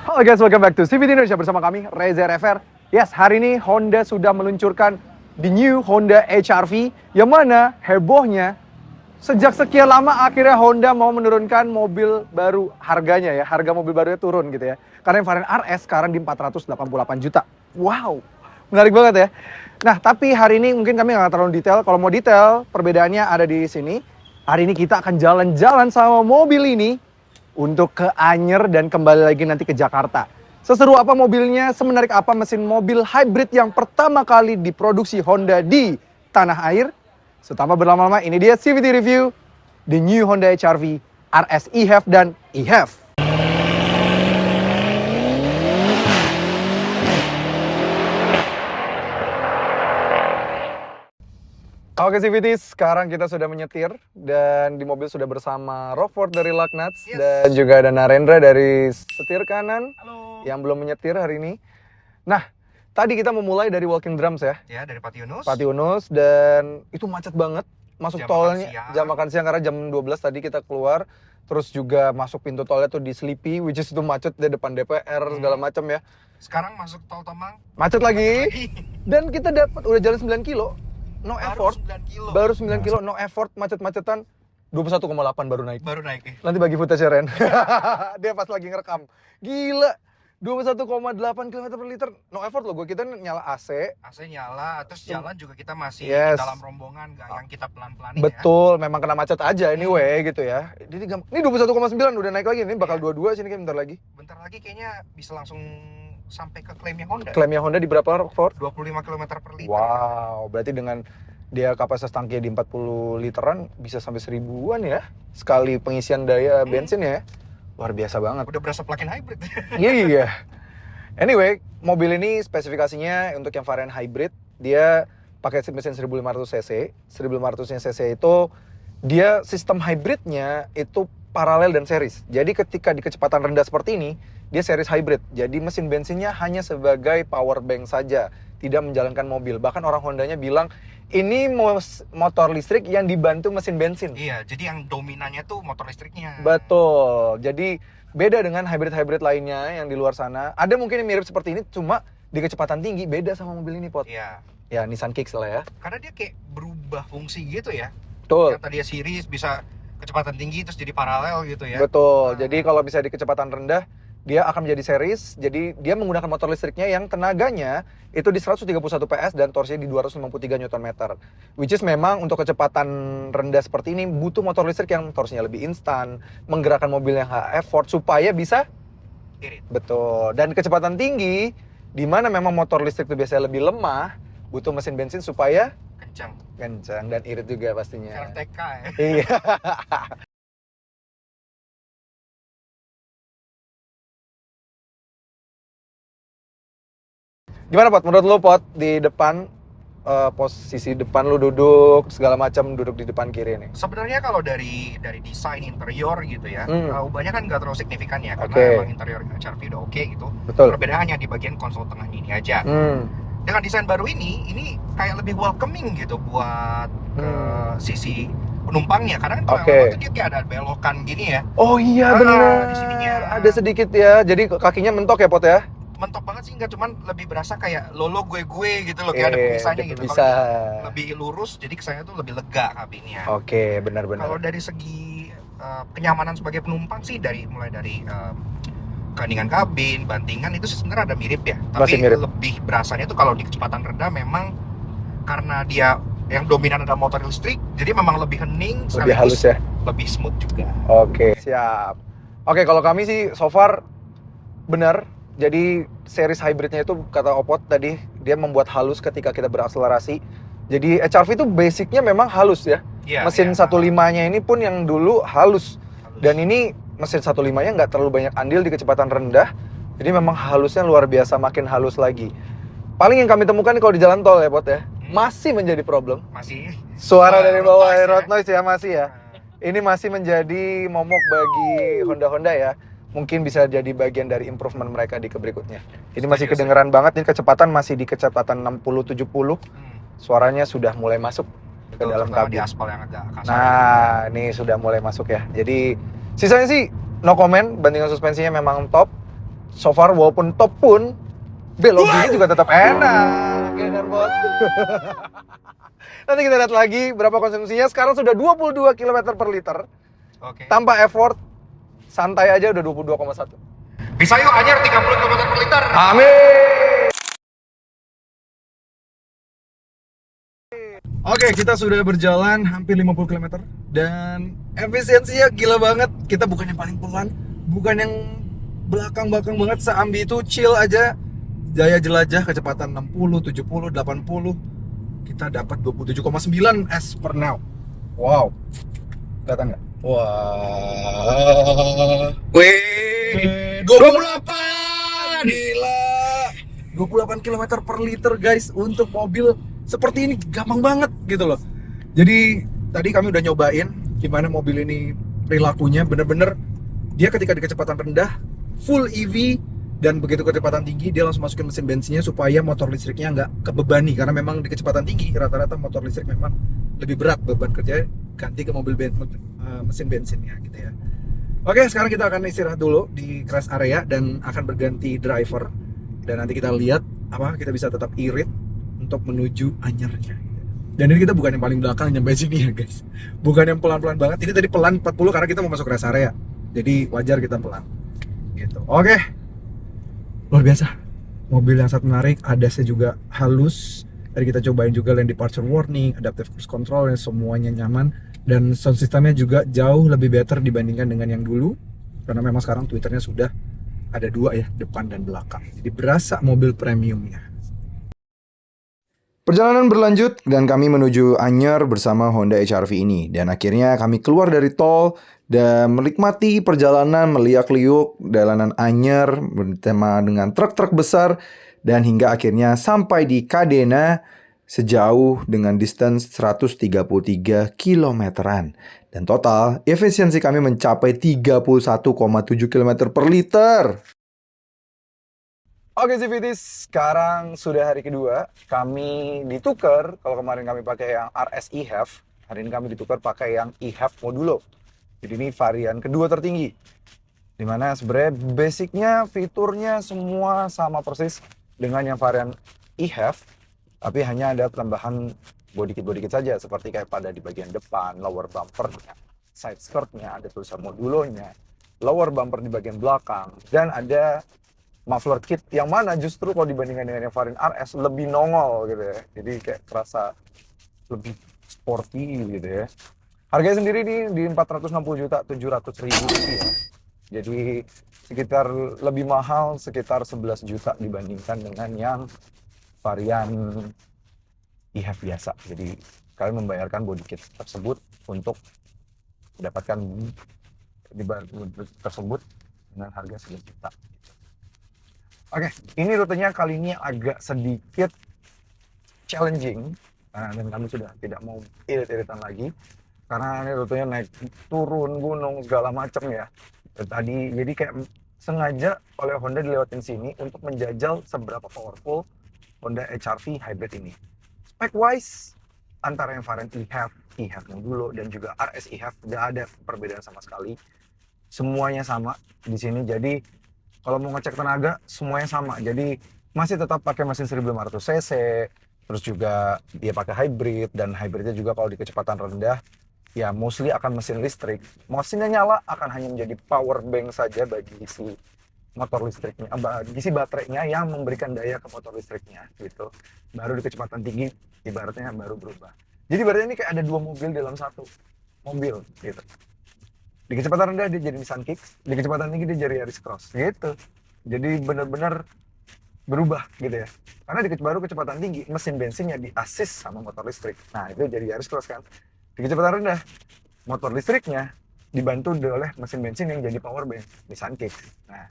Halo guys, welcome back to CVT Indonesia bersama kami, Reza RFR. Yes, hari ini Honda sudah meluncurkan the new Honda HR-V yang mana hebohnya sejak sekian lama akhirnya Honda mau menurunkan mobil baru harganya ya. Harga mobil barunya turun gitu ya. Karena yang varian RS sekarang di 488 juta. Wow, menarik banget ya. Nah, tapi hari ini mungkin kami nggak terlalu detail. Kalau mau detail, perbedaannya ada di sini. Hari ini kita akan jalan-jalan sama mobil ini untuk ke Anyer dan kembali lagi nanti ke Jakarta. Seseru apa mobilnya, semenarik apa mesin mobil hybrid yang pertama kali diproduksi Honda di tanah air. Setanpa berlama-lama, ini dia CVT Review, the new Honda HR-V, RS eHev dan eHev. Oke CVT, sekarang kita sudah menyetir dan di mobil sudah bersama Rockford dari Lucknuts dan juga ada Narendra dari setir kanan. Halo. Yang belum menyetir hari ini. Nah, tadi kita memulai dari Walking Drums ya. Ya, dari Pati Yunus. Pati Yunus dan itu macet banget. Masuk Jam tolnya makan siang. jam makan siang karena jam 12 tadi kita keluar. Terus juga masuk pintu tolnya tuh di Sleepy, which is itu macet di depan DPR segala macam ya. Sekarang masuk tol Tomang. Macet lagi. Dan kita dapat udah jalan 9 kilo. No effort. 9 kilo. Baru 9 kilo, no effort, macet-macetan. 21,8 baru naik. Baru naik ya. Nanti bagi footage Ren. Dia pas lagi ngerekam. Gila. 21,8 km per liter. No effort loh, kita nyala AC. AC nyala, terus jalan juga kita masih Yes. dalam rombongan, gak yang kita pelan-pelanin Betul, memang kena macet aja anyway gitu ya. Jadi ini 21,9 udah naik lagi, ini bakal 22 sini kayak bentar lagi. ya. Bentar lagi kayaknya bisa langsung sampai ke klaimnya Honda. Klaimnya Honda di berapa Rockford? 25 km per liter. Wow, berarti dengan dia kapasitas tangki di 40 literan bisa sampai 1000-an ya. Sekali pengisian daya bensin ya. Luar biasa banget. Udah berasa plug-in hybrid. Iya. Anyway, mobil ini spesifikasinya untuk yang varian hybrid, dia pakai mesin 1500 cc. 1500 cc itu dia sistem hybridnya itu paralel dan series. Jadi ketika di kecepatan rendah seperti ini, dia series hybrid. Jadi mesin bensinnya hanya sebagai power bank saja, tidak menjalankan mobil. Bahkan orang Hondanya bilang, ini motor listrik yang dibantu mesin bensin. Iya, jadi yang dominannya tuh motor listriknya. Betul. Jadi beda dengan hybrid-hybrid lainnya yang di luar sana. Ada mungkin yang mirip seperti ini, cuma di kecepatan tinggi beda sama mobil ini, Pot. Iya. Ya, Nissan Kicks lah ya. Karena dia kayak berubah fungsi gitu ya. Betul. Yang tadinya series bisa kecepatan tinggi terus jadi paralel gitu ya. Betul. Jadi kalau bisa di kecepatan rendah, dia akan menjadi series. Jadi dia menggunakan motor listriknya yang tenaganya itu di 131 PS dan torsinya di 253 Nm. Which is memang untuk kecepatan rendah seperti ini butuh motor listrik yang torsinya lebih instan, menggerakkan mobil yang high effort supaya bisa Irit. betul. Dan kecepatan tinggi di mana memang motor listrik itu biasanya lebih lemah, butuh mesin bensin supaya kencang dan irit juga pastinya. Kayak TK ya. Iya. Gimana Pot? Menurut lu Pot di depan posisi depan lu duduk segala macam duduk di depan kiri nih. Sebenarnya kalau dari desain interior gitu ya, ubahnya kan nggak terlalu signifikan ya, karena Oke. emang interior HR-V udah oke gitu. Betul. Perbedaannya di bagian konsol tengah ini aja. Dengan desain baru ini kayak lebih welcoming gitu buat ke sisi penumpangnya, karena kan kalau Oke. yang lama tuh dia kayak ada belokan gini ya. Oh iya Di benar. sininya. Ada sedikit ya. Jadi kakinya mentok ya Pot ya? Mentok banget sih, nggak, cuman lebih berasa kayak lolo gue gitu loh, kayak ada pemisahnya gitu. Bisa. Kalau lebih lurus, jadi kesannya tuh lebih lega kabinnya. Oke, benar-benar. Kalau dari segi kenyamanan sebagai penumpang sih, mulai dari keheningan kabin, bantingan itu sebenarnya ada mirip ya. Masih Tapi mirip. lebih berasanya tuh kalau di kecepatan rendah memang karena dia yang dominan adalah motor listrik, jadi memang lebih hening, Lebih halus ya. lebih smooth juga. Oke, siap. Oke, kalau kami sih so far benar. Jadi series hybridnya itu kata Opot tadi dia membuat halus ketika kita berakselerasi. Jadi HR-V itu basicnya memang halus ya. Iya, Mesin iya. 1.5-nya ini pun yang dulu halus. Dan ini mesin 1.5-nya nggak terlalu banyak andil di kecepatan rendah. Jadi memang halusnya luar biasa, makin halus lagi. Paling yang kami temukan kalau di jalan tol ya Pot ya, masih menjadi problem. Masih Suara dari bawah noise ya. road noise ya masih ya. Ini masih menjadi momok bagi Honda ya. Mungkin bisa jadi bagian dari improvement mereka di berikutnya. Ini masih Setuju, kedengeran banget, ini kecepatan masih di kecepatan 60-70. Suaranya sudah mulai masuk ke Betul, dalam terutama kabin. di aspal yang agak kasar. Nah, ini sudah mulai masuk ya. Jadi sisanya sih no comment, bandingan suspensinya memang top. so far walaupun top pun beloginya juga tetap enak ya kan bot. Nanti kita lihat lagi berapa konsumsinya. Sekarang sudah 22 km per liter Oke. tanpa effort, santai aja udah 22,1. Bisa yuk Anyar 30 km per liter. Amin. Oke, kita sudah berjalan hampir 50 km dan efisiensinya gila banget. Kita bukan yang paling pelan, bukan yang belakang-belakang banget. Seambi itu chill aja. Daya jelajah kecepatan 60, 70, 80. Kita dapat 27,9 as per now. Wow. Kelihatan nggak? Wah. Wih, 28. Gila. 28 km per liter guys untuk mobil seperti ini gampang banget gitu loh. Jadi tadi kami udah nyobain gimana mobil ini perilakunya, bener-bener dia ketika di kecepatan rendah full EV dan begitu kecepatan tinggi dia langsung masukin mesin bensinnya supaya motor listriknya nggak kebebani, karena memang di kecepatan tinggi rata-rata motor listrik memang lebih berat beban kerjanya, ganti ke mesin bensinnya gitu ya. Oke, sekarang kita akan istirahat dulu di rest area dan akan berganti driver dan nanti kita lihat apa kita bisa tetap irit untuk menuju Anyarnya. Dan ini kita bukan yang paling belakang nyampe sini ya guys, bukan yang pelan-pelan banget. Ini tadi pelan 40 karena kita mau masuk rest area, jadi wajar kita pelan gitu. Oke, luar biasa mobil yang sangat menarik. ADAS-nya juga halus. Tadi kita cobain juga lane departure warning, adaptive cruise control, yang semuanya nyaman. Dan sound systemnya juga jauh lebih better dibandingkan dengan yang dulu, karena memang sekarang tweeternya sudah ada dua ya, depan dan belakang. Jadi berasa mobil premiumnya. Perjalanan berlanjut dan kami menuju Anyar bersama Honda HR-V ini. Dan akhirnya kami keluar dari tol dan menikmati perjalanan meliak-liuk jalanan Anyar bertema dengan truk-truk besar dan hingga akhirnya sampai di Kadena sejauh dengan distance 133 kilometeran. Dan total efisiensi kami mencapai 31,7 km per liter. Oke CVTs, sekarang sudah hari kedua. Kami ditukar, kalau kemarin kami pakai yang RS eHEV, hari ini kami ditukar pakai yang eHEV Modulo. Jadi ini varian kedua tertinggi, dimana sebenarnya basicnya, fiturnya semua sama persis dengan yang varian eHEV, tapi hanya ada tambahan bodykit saja, seperti kayak pada di bagian depan, lower bumpernya, side skirtnya, ada tulisan modulonya, lower bumper di bagian belakang, dan ada muffler kit yang mana justru kalau dibandingkan dengan yang varian RS lebih nongol gitu ya. Jadi kayak terasa lebih sporty gitu ya. Harganya sendiri di 460.700.000 rupiah. Jadi sekitar lebih mahal sekitar 11 juta dibandingkan dengan yang varian eHEV biasa. Jadi kalian membayarkan body kit tersebut untuk mendapatkan tersebut dengan harga 11 juta. Oke, ini rutenya kali ini agak sedikit challenging, dan kami sudah tidak mau irit-iritan lagi karena ini rutenya naik turun gunung segala macam ya. Dan tadi jadi kayak sengaja oleh Honda dilewatin sini untuk menjajal seberapa powerful Honda HR-V hybrid ini. Spec wise antara yang varian eHEV Modulo dan juga RS eHEV tidak ada perbedaan sama sekali. Semuanya sama di sini. Jadi kalau mau ngecek tenaga semuanya sama. Jadi masih tetap pakai mesin 1500 cc, terus juga dia pakai hybrid, dan hybridnya juga kalau di kecepatan rendah ya mostly akan mesin listrik. Mesinnya nyala akan hanya menjadi power bank saja bagi si motor listriknya, bagi si baterainya yang memberikan daya ke motor listriknya gitu. Baru di kecepatan tinggi ibaratnya baru berubah. Jadi ibaratnya ini kayak ada dua mobil dalam satu mobil gitu. Di kecepatan rendah dia jadi Nissan Kicks, di kecepatan tinggi dia jadi Yaris Cross gitu. Jadi benar-benar berubah gitu ya. Karena baru kecepatan tinggi mesin bensinnya di assist sama motor listrik. Nah itu jadi Yaris Cross kan. Di kecepatan rendah motor listriknya dibantu oleh mesin bensin yang jadi power bank Nissan Kicks. Nah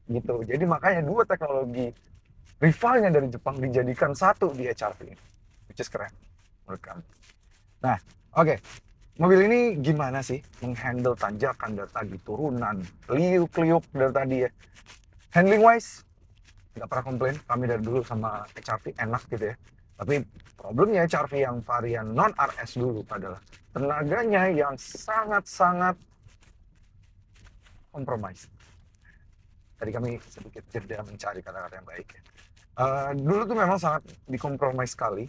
gitu. Jadi makanya dua teknologi rivalnya dari Jepang dijadikan satu di HR-V ini, which is keren menurut kami. Nah oke. Mobil ini gimana sih menghandle tanjakan dari tadi, turunan, liuk-liuk dari tadi ya. Handling wise, nggak pernah komplain, kami dari dulu sama HR-V enak gitu ya. Tapi problemnya HR-V yang varian non-RS dulu adalah tenaganya yang sangat-sangat compromise. Tadi kami sedikit jeda mencari kata-kata yang baik ya. Dulu tuh memang sangat dikompromi sekali.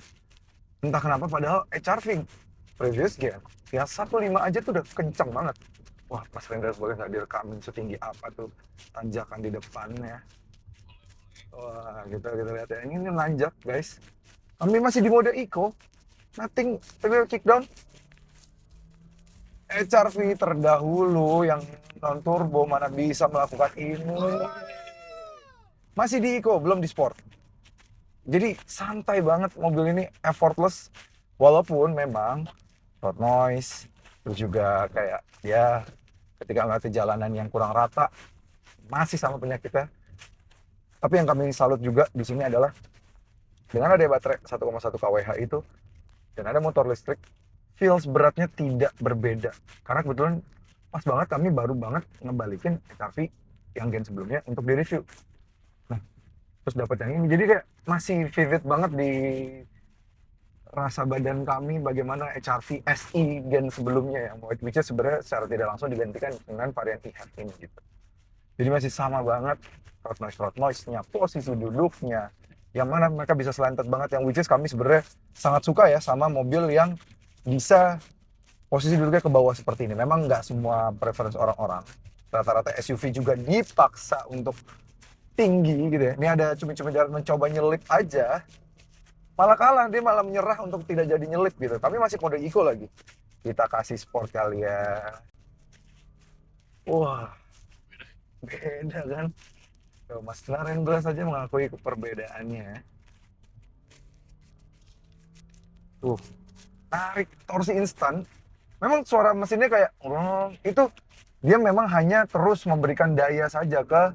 Entah kenapa padahal HRV previous game ya 1.5 aja tuh udah kenceng banget. Wah, Mas Rendra boleh nggak direkamin setinggi apa tuh tanjakan di depannya. Wah, kita lihat ya. Ini nanjak, guys. Kami masih di mode eco. Nothing, real kickdown. HRV terdahulu yang non turbo mana bisa melakukan ini. Masih di eco, belum di sport. Jadi santai banget mobil ini, effortless. Walaupun memang road noise, terus juga kayak ya ketika melewati jalanan yang kurang rata, masih sama penyakitnya. Tapi yang kami salut juga di sini adalah dengan ada baterai 1,1 kWh itu dan ada motor listrik, feels beratnya tidak berbeda. Karena kebetulan pas banget kami baru banget ngebalikin HRV yang gen sebelumnya untuk di review. Nah, terus dapat yang ini. Jadi kayak masih vivid banget di rasa badan kami bagaimana HRV SE gen sebelumnya yang which is sebenarnya secara tidak langsung digantikan dengan varian e-hatch ini gitu. Jadi masih sama banget road noise-nya, posisi duduknya, yang mana mereka bisa selentet banget, yang which is kami sebenarnya sangat suka ya sama mobil yang bisa posisi duduknya ke bawah seperti ini. Memang nggak semua preference orang-orang, rata-rata SUV juga dipaksa untuk tinggi gitu ya. Ini ada cumi-cumi jalan mencoba nyelip aja, malah kalah, dia malah menyerah untuk tidak jadi nyelip gitu. Tapi masih kode eco lagi. Kita kasih sport kali ya. Wah, beda kan? Tuh, Mas Narendra saja mengakui perbedaannya. Tuh, tarik torsi instan. Memang suara mesinnya kayak itu dia memang hanya terus memberikan daya saja ke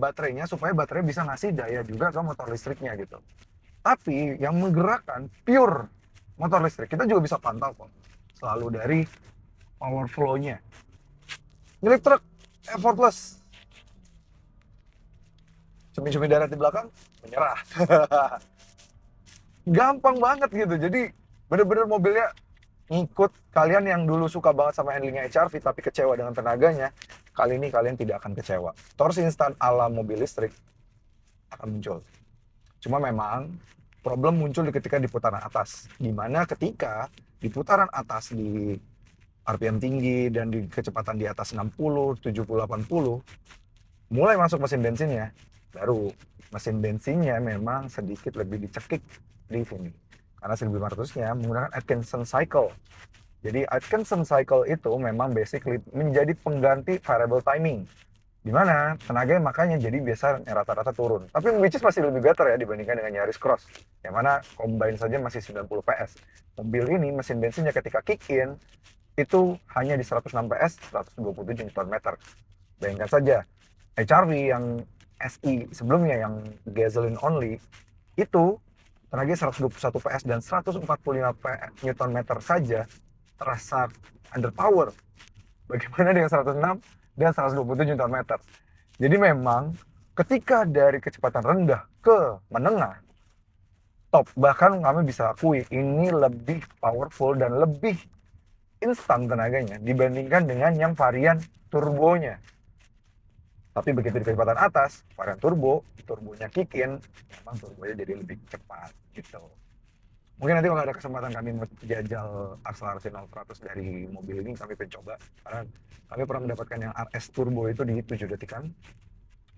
baterainya supaya baterai bisa ngasih daya juga ke motor listriknya gitu. Tapi yang menggerakkan pure motor listrik kita juga bisa pantau kok. Selalu dari power flow-nya. Nyelip truk effortless. Cumi-cumi darat di belakang menyerah. Gampang banget gitu. Jadi bener-bener mobilnya ngikut. Kalian yang dulu suka banget sama handlingnya HRV tapi kecewa dengan tenaganya, kali ini kalian tidak akan kecewa. Torsi instan ala mobil listrik akan muncul. Cuma memang problem muncul ketika di putaran atas. Dimana ketika di putaran atas di RPM tinggi dan di kecepatan di atas 60, 70, 80, mulai masuk mesin bensinnya, baru mesin bensinnya memang sedikit lebih dicekik di sini. Karena 1500-nya menggunakan Atkinson cycle. Jadi Atkinson cycle itu memang basically menjadi pengganti variable timing. Dimana tenaganya makanya jadi biasa rata-rata turun. Tapi which is masih lebih better ya dibandingkan dengan Yaris Cross. Yang mana combine saja masih 90 PS. Mobil ini mesin bensinnya ketika kick in, itu hanya di 106 PS, 127 Nm. Bayangkan saja, HRV yang SI sebelumnya yang gasoline only, itu tenaganya 121 PS dan 145 Nm saja terasa underpower. Bagaimana dengan 106 dan 127 Nm? Jadi memang ketika dari kecepatan rendah ke menengah, top, bahkan kami bisa akui ini lebih powerful dan lebih instan tenaganya dibandingkan dengan yang varian turbonya. Tapi begitu di kecepatan atas, varian turbonya kick in, memang turbonya jadi lebih cepat gitu. Mungkin nanti kalau ada kesempatan kami mau jajal akselerasi 0-100 dari mobil ini, kami pengen coba. Karena kami pernah mendapatkan yang RS turbo itu di 7 detikan.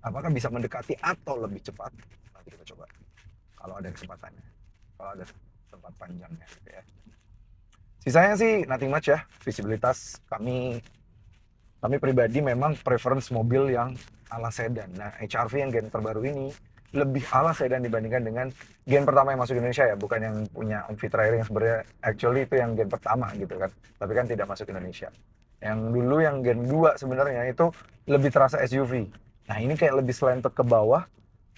Apakah bisa mendekati atau lebih cepat? Nanti kita coba. Kalau ada kesempatannya. Kalau ada tempat panjangnya gitu ya. Sisanya sih nothing much ya. Visibilitas kami pribadi memang preference mobil yang ala sedan. Nah, HRV yang gen terbaru ini lebih ala sedan dibandingkan dengan gen pertama yang masuk Indonesia ya, bukan yang punya Fitra Air yang sebenarnya actually itu yang gen pertama gitu kan. Tapi kan tidak masuk Indonesia. Yang dulu yang gen 2 sebenarnya itu lebih terasa SUV. Nah, ini kayak lebih slanted ke bawah,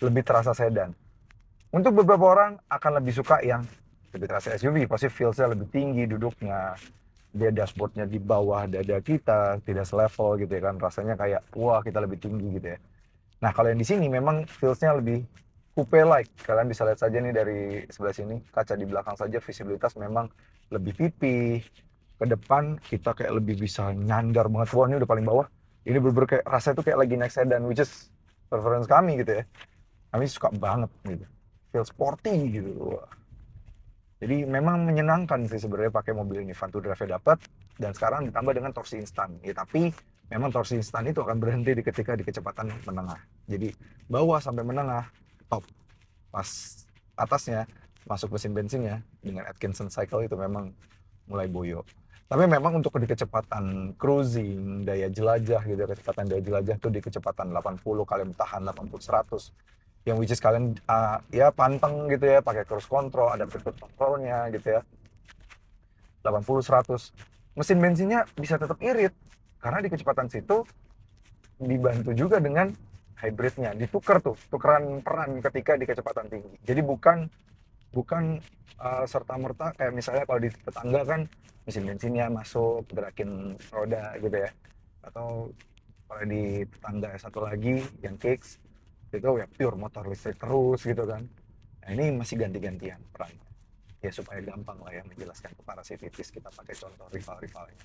lebih terasa sedan. Untuk beberapa orang akan lebih suka yang lebih terasa SUV, pasti feels-nya lebih tinggi duduknya, dia dashboardnya di bawah dada kita, tidak selevel gitu ya kan, rasanya kayak wah kita lebih tinggi gitu ya. Nah kalau yang di sini memang feels-nya lebih coupe-like, kalian bisa lihat saja nih dari sebelah sini, kaca di belakang saja visibilitas memang lebih pipih, ke depan kita kayak lebih bisa nyandar banget, wah ini udah paling bawah, Ini bener-bener kayak rasanya tuh kayak lagi naik sedan, which is preference kami gitu ya. Kami suka banget gitu. Feel sporty gitu. Wah. Jadi memang menyenangkan sih sebenarnya pakai mobil ini. Fun to drive-nya dapat, dan sekarang ditambah dengan torsi instan. Ya tapi memang torsi instan itu akan berhenti ketika di kecepatan menengah. Jadi bawah sampai menengah top. Pas atasnya masuk mesin bensinnya dengan Atkinson cycle itu memang mulai boyo. Tapi memang untuk di kecepatan cruising, daya jelajah gitu, kecepatan daya jelajah tuh di kecepatan 80, kalian tahan 80 100. Yang which is kalian ya panteng gitu ya, pakai cruise control, ada fitur controlnya gitu ya. 80 100. Mesin bensinnya bisa tetap irit karena di kecepatan situ dibantu juga dengan hybridnya, ditukar tuh, tukeran peran ketika di kecepatan tinggi. Jadi bukan serta-merta kayak misalnya kalau di tetangga kan mesin bensinnya masuk gerakin roda gitu ya, atau kalau di tetangga satu lagi yang kicks itu ya pure motor listrik terus gitu kan. Nah ini masih ganti-gantian perannya ya supaya gampang lah ya menjelaskan ke para civities, kita pakai contoh rival-rivalnya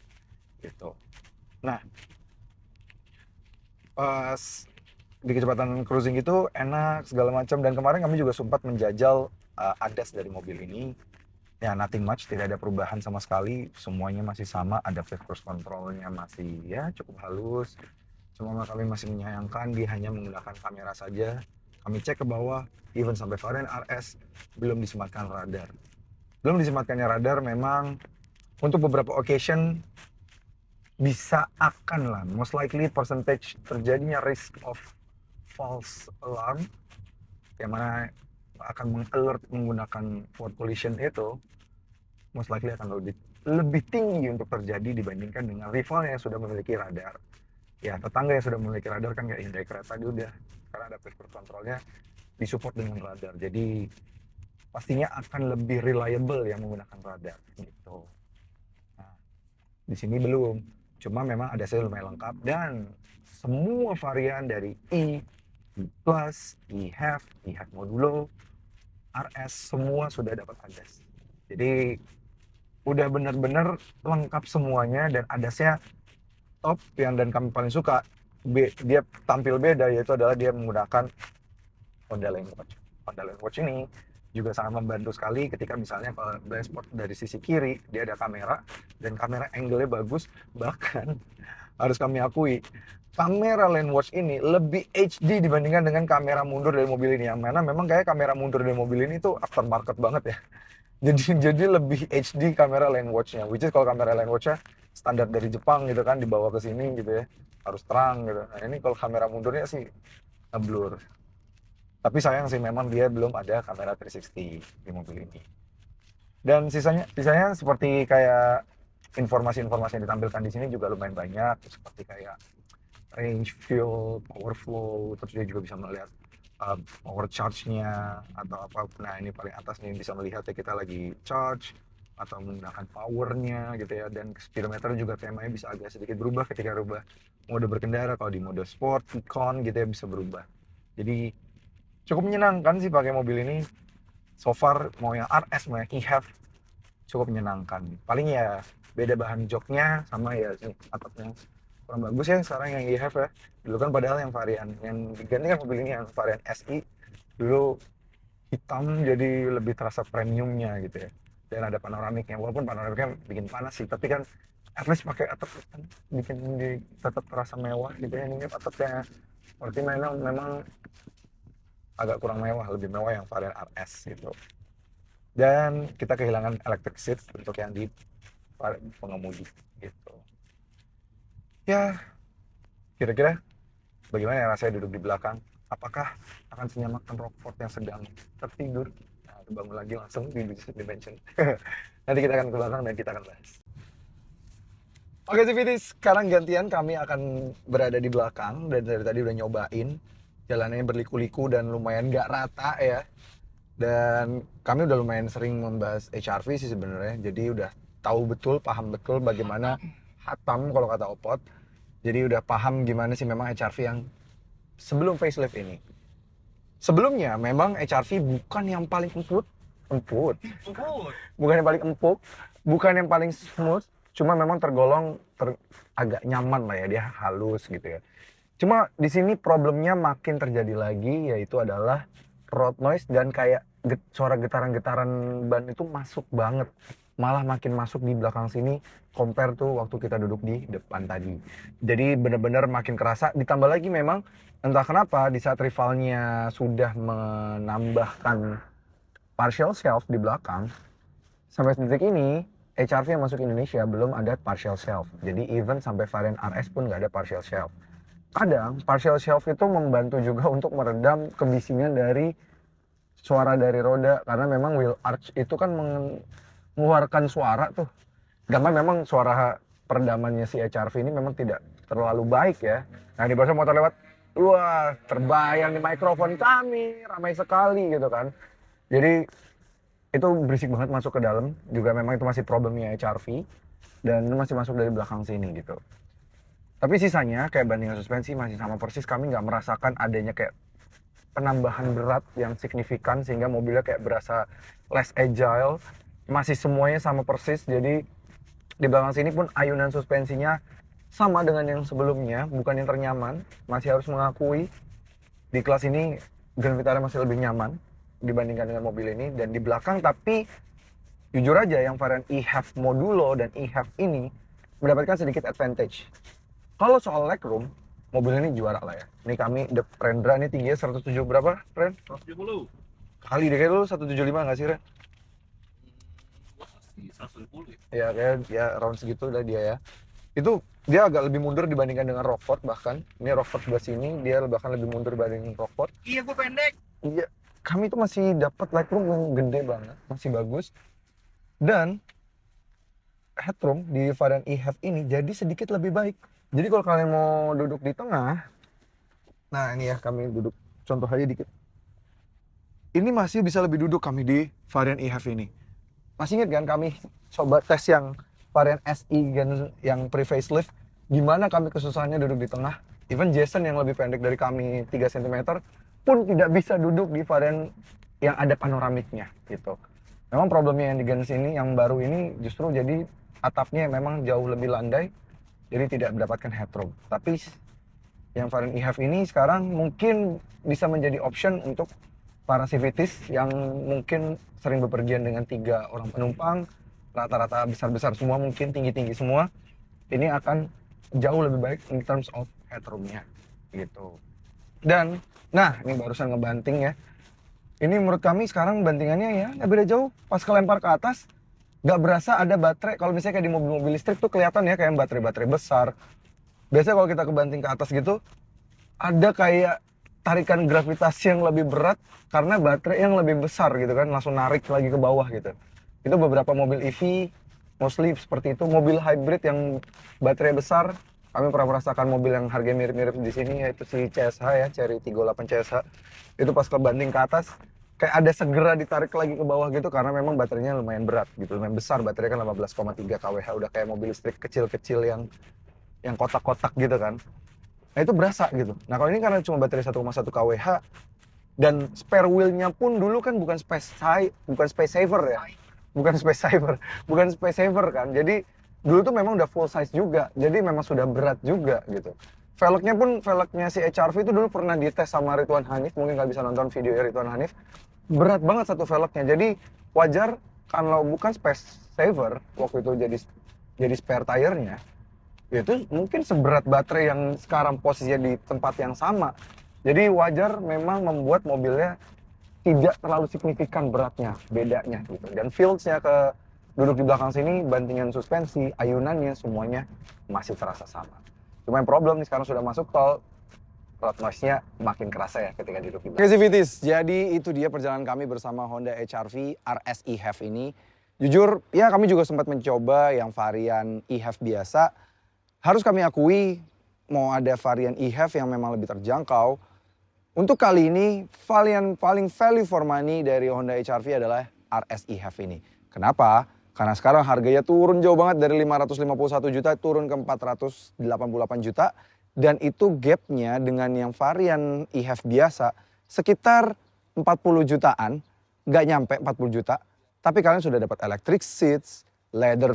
gitu. Nah pas di kecepatan cruising itu enak segala macam, dan kemarin kami juga sempat menjajal ADAS dari mobil ini. Ya nothing much, tidak ada perubahan sama sekali, semuanya masih sama, adaptive cruise controlnya masih ya cukup halus. Cuma kami masih menyayangkan dia hanya menggunakan kamera saja. Kami cek ke bawah, even sampai varian RS belum disematkan radar. Belum disematkannya radar memang untuk beberapa occasion bisa akan lah, most likely percentage terjadinya risk of false alarm yang mana akan mengalert menggunakan forward collision itu most likely akan lebih tinggi untuk terjadi dibandingkan dengan rivalnya yang sudah memiliki radar. Ya tetangga yang sudah memiliki radar kan kayak Hyundai Creta dia udah, karena ada cruise controlnya disupport dengan radar, jadi pastinya akan lebih reliable yang menggunakan radar gitu. Nah di sini belum, cuma memang ada saya lumayan lengkap, dan semua varian dari E Plus, E-Half, E-Half Modulo, RS semua sudah dapat ADAS. Jadi udah bener-bener lengkap semuanya, dan ADAS-nya top. Yang dan kami paling suka dia tampil beda, yaitu adalah dia menggunakan Honda Lane Watch. Honda Lane Watch ini juga sangat membantu sekali ketika misalnya kalau blind spot dari sisi kiri dia ada kamera, dan kamera angle-nya bagus. Bahkan harus kami akui kamera Lane Watch ini lebih HD dibandingkan dengan kamera mundur dari mobil ini, yang mana memang kayak kamera mundur dari mobil ini tuh aftermarket banget ya. Jadi lebih HD kamera Lane Watch-nya, which is kalau kamera Lane Watch-nya standar dari Jepang gitu kan, dibawa ke sini gitu ya, harus terang gitu. Nah ini kalau kamera mundurnya sih ngeblur. Tapi sayang sih memang dia belum ada kamera 360 di mobil ini. Dan sisanya seperti kayak informasi-informasi yang ditampilkan di sini juga lumayan banyak, seperti kayak range, fuel, power flow, terus dia juga bisa melihat power charge-nya atau apa. Nah ini paling atas nih bisa melihat ya kita lagi charge atau menggunakan powernya gitu ya, dan speedometer juga temanya bisa agak sedikit berubah ketika rubah mode berkendara. Kalau di mode sport, econ gitu ya bisa berubah. Jadi cukup menyenangkan sih pakai mobil ini. So far mau yang RS mau yang E-Half cukup menyenangkan. Paling ya beda bahan joknya sama ya atapnya kurang bagus ya sekarang yang E-Half ya. Dulu kan padahal yang varian yang diganti kan mobil ini yang varian SI dulu hitam, jadi lebih terasa premiumnya gitu ya. Dan ada panoramiknya, walaupun panoramiknya bikin panas sih, tapi kan at least pakai atap kan bikin tetap terasa mewah gitu ya. Ini atapnya seperti memang agak kurang mewah, lebih mewah yang varian RS gitu. Dan kita kehilangan electric seat untuk yang di pengemudi gitu. Ya, kira-kira bagaimana ya rasanya duduk di belakang? Apakah akan senyaman Rockford yang sedang tertidur? Nah, bangun lagi langsung di dimension. Nanti kita akan ke belakang dan kita akan bahas. Oke civities, sekarang gantian kami akan berada di belakang, dan dari tadi udah nyobain. Jalannya berliku-liku dan lumayan gak rata ya. Dan kami udah lumayan sering membahas HRV sih sebenarnya. Jadi udah tahu betul, paham betul bagaimana hatam kalau kata Opot. Jadi udah paham gimana sih memang HRV yang sebelum facelift ini. Sebelumnya memang HRV bukan yang paling empuk. Bukan yang paling empuk, bukan yang paling smooth, cuma memang tergolong agak nyaman lah ya, dia halus gitu ya. Cuma di sini problemnya makin terjadi lagi, yaitu adalah road noise dan kayak suara getaran-getaran ban itu masuk banget. Malah makin masuk di belakang sini compare tuh waktu kita duduk di depan tadi. Jadi bener-bener makin kerasa, ditambah lagi memang entah kenapa di saat rivalnya sudah menambahkan partial shelf di belakang, sampai detik ini HR-V yang masuk Indonesia belum ada partial shelf. Jadi even sampai varian RS pun nggak ada partial shelf. Kadang partial shelf itu membantu juga untuk meredam kebisingan dari suara dari roda, karena memang wheel arch itu kan mengeluarkan suara tuh. Karena memang suara peredamannya si HR-V ini memang tidak terlalu baik ya. Nah di barusan motor lewat, wah terbayang di mikrofon kami ramai sekali gitu kan. Jadi itu berisik banget masuk ke dalam. Juga memang itu masih problemnya HR-V dan masih masuk dari belakang sini gitu. Tapi sisanya kayak bandingan suspensi masih sama persis, kami nggak merasakan adanya kayak penambahan berat yang signifikan sehingga mobilnya kayak berasa less agile. Masih semuanya sama persis, jadi di belakang sini pun ayunan suspensinya sama dengan yang sebelumnya, bukan yang ternyaman. Masih harus mengakui di kelas ini Grand Vitara masih lebih nyaman dibandingkan dengan mobil ini. Dan di belakang, tapi jujur aja yang varian e-HEV Modulo dan e-HEV ini mendapatkan sedikit advantage. Kalau soal legroom, mobil ini juara lah ya. Ini kami, The Prendra ini tingginya 107 berapa, Ren? 170. Kali deh, kayak lu 175 nggak sih, Ren? 170 ya. Ya, kayak ya round segitu udah dia ya. Itu dia agak lebih mundur dibandingkan dengan Rockford bahkan. Ini Rockford sebelah sini, dia bahkan lebih mundur dibandingkan Rockford. Iya, gue pendek. Iya, kami itu masih dapat legroom yang gede banget, masih bagus. Dan headroom di varian e-HEV ini jadi sedikit lebih baik. Jadi kalau kalian mau duduk di tengah, nah ini ya kami duduk contoh aja dikit. Ini masih bisa lebih duduk kami di varian e-HEV ini. Masih ingat kan kami coba tes yang varian SI yang pre-facelift, gimana kami kesusahannya duduk di tengah. Even Jason yang lebih pendek dari kami 3 cm pun tidak bisa duduk di varian yang ada panoramiknya gitu. Memang problemnya yang di Gens ini, yang baru ini justru jadi atapnya memang jauh lebih landai, jadi tidak mendapatkan headroom. Tapi yang varian e-HEV ini sekarang mungkin bisa menjadi option untuk para CVTs yang mungkin sering bepergian dengan 3 orang penumpang, rata-rata besar-besar semua, mungkin tinggi-tinggi semua. Ini akan jauh lebih baik in terms of headroom-nya gitu. Dan nah ini barusan ngebanting ya. Ini menurut kami sekarang bantingannya ya nggak beda jauh. Pas kelempar ke atas nggak berasa ada baterai. Kalau misalnya kayak di mobil-mobil listrik tuh kelihatan ya kayak baterai-baterai besar. Biasanya kalau kita kebanting ke atas gitu ada kayak tarikan gravitasi yang lebih berat karena baterai yang lebih besar gitu kan, langsung narik lagi ke bawah gitu. Itu beberapa mobil EV mostly seperti itu. Mobil hybrid yang baterai besar, kami pernah merasakan mobil yang harganya mirip-mirip di sini, yaitu si CSH ya, Chery 38 CSH. Itu pas kebanting ke atas kayak ada segera ditarik lagi ke bawah gitu karena memang baterainya lumayan berat gitu, lumayan besar. Baterainya kan 15,3 kWh, udah kayak mobil listrik kecil-kecil yang kotak-kotak gitu kan. Nah itu berasa gitu. Nah kalau ini karena cuma baterai 1,1 kWh dan spare wheel-nya pun dulu kan bukan space saver ya. Bukan space saver kan. Jadi dulu tuh memang udah full size juga. Jadi memang sudah berat juga gitu. Velgnya pun velgnya si HR-V itu dulu pernah dites sama Ridwan Hanif. Mungkin nggak bisa nonton video Ridwan Hanif. Berat banget satu velgnya. Jadi wajar kalau bukan space saver waktu itu jadi spare tire-nya. Itu mungkin seberat baterai yang sekarang posisinya di tempat yang sama. Jadi wajar memang membuat mobilnya tidak terlalu signifikan beratnya, bedanya gitu. Dan feels-nya ke duduk di belakang sini, bantingan suspensi, ayunannya semuanya masih terasa sama. Cuma yang problem nih sekarang sudah masuk tol, road noise-nya makin kerasa ya ketika duduk di belakang. Oke Civities, jadi itu dia perjalanan kami bersama Honda HR-V RS e-HEV ini. Jujur, ya kami juga sempat mencoba yang varian e-HEV biasa. Harus kami akui, mau ada varian e-HEV yang memang lebih terjangkau. Untuk kali ini, varian paling value for money dari Honda HR-V adalah RS e-HEV ini. Kenapa? Karena sekarang harganya turun jauh banget dari 551 juta turun ke 488 juta. Dan itu gapnya dengan yang varian e-HEV biasa sekitar 40 jutaan. Nggak nyampe 40 juta. Tapi kalian sudah dapat electric seats,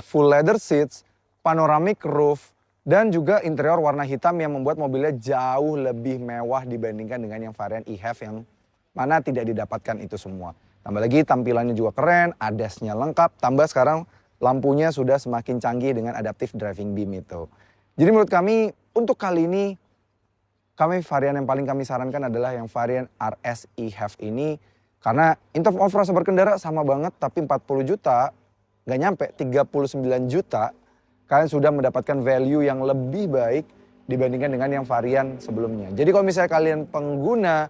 full leather seats, panoramic roof, Dan juga interior warna hitam yang membuat mobilnya jauh lebih mewah dibandingkan dengan yang varian e-HEV yang mana tidak didapatkan itu semua. Tambah lagi tampilannya juga keren, ADAS-nya lengkap, tambah sekarang lampunya sudah semakin canggih dengan adaptive driving beam itu. Jadi menurut kami untuk kali ini varian yang paling kami sarankan adalah yang varian RS e-HEV ini. Karena in terms of rasa berkendara sama banget, tapi 40 juta, nggak nyampe 39 juta, kalian sudah mendapatkan value yang lebih baik dibandingkan dengan yang varian sebelumnya. Jadi kalau misalnya kalian pengguna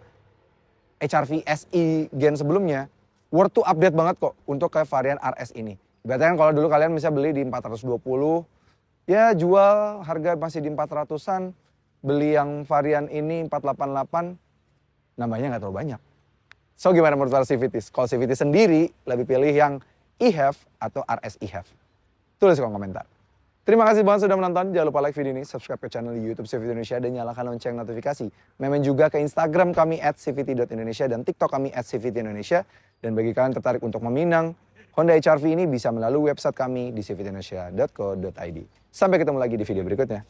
HR-V SE gen sebelumnya, worth to update banget kok untuk ke varian RS ini. Ibaratnya kan kalau dulu kalian bisa beli di 420, ya jual harga masih di 400-an, beli yang varian ini 488, nambahnya nggak terlalu banyak. So gimana menurut para CVTs? Kalau CVT sendiri lebih pilih yang e-HEV atau RS e-HEV? Tulis di kolom komentar. Terima kasih banget sudah menonton. Jangan lupa like video ini, subscribe ke channel YouTube CVT Indonesia dan nyalakan lonceng notifikasi. Main juga ke Instagram kami @cvt.indonesia dan TikTok kami @cvt Indonesia. Dan bagi kalian tertarik untuk meminang Honda HR-V ini bisa melalui website kami di cvtindonesia.co.id. Sampai ketemu lagi di video berikutnya.